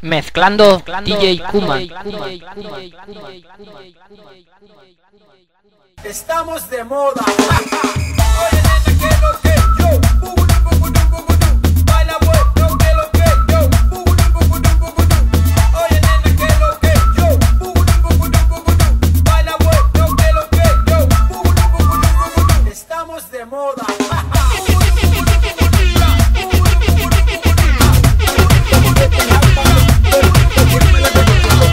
Mezclando DJ Kuman. Estamos de moda. Estamos de moda.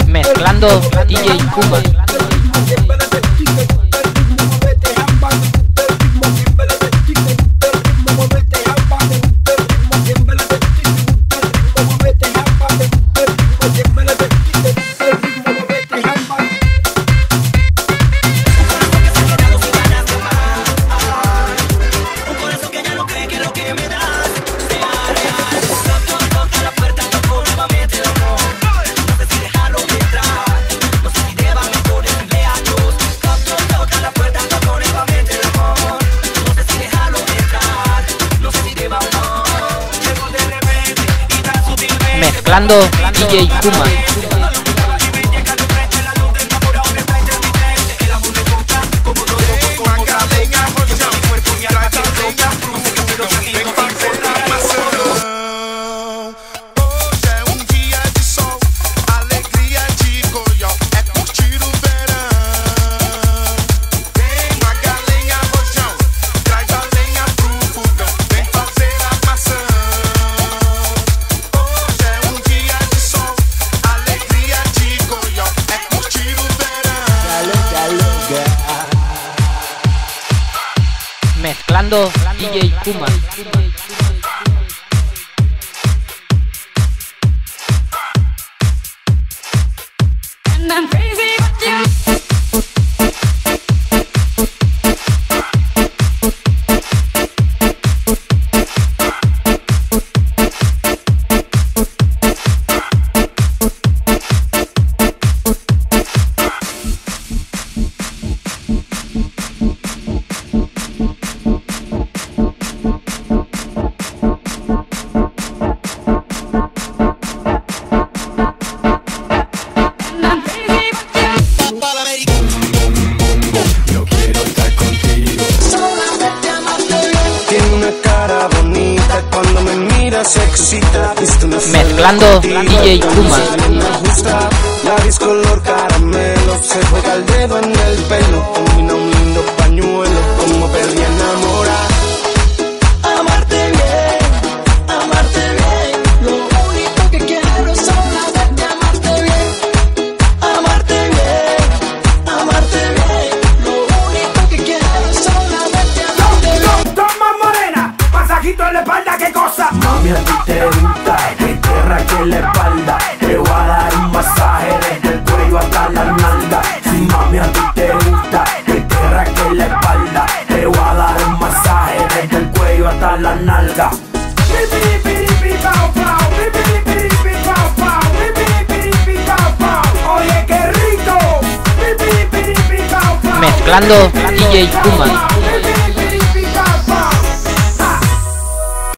Mezclando DJ Kuman. Mezclando DJ Kuman. Mezclando DJ Kuman. Mezclando DJ Kuman. La color caramelo, se juega el dedo en el pelo, combina un lindo pañuelo, como perdí enamorada. Amarte bien, lo único que quiero es solamente amarte bien. Amarte bien, lo único que quiero es solamente amarte bien. Toma morena, masajito en la espalda, qué cosa. Mami, a ti te gusta que te raque la espalda. Te voy a dar un masaje desde el cuello hasta la nalga. Si mami a ti te gusta que te raque la espalda, te voy a dar un masaje desde el cuello hasta la nalga. Oye, qué rico. Mezclando DJ Kuman.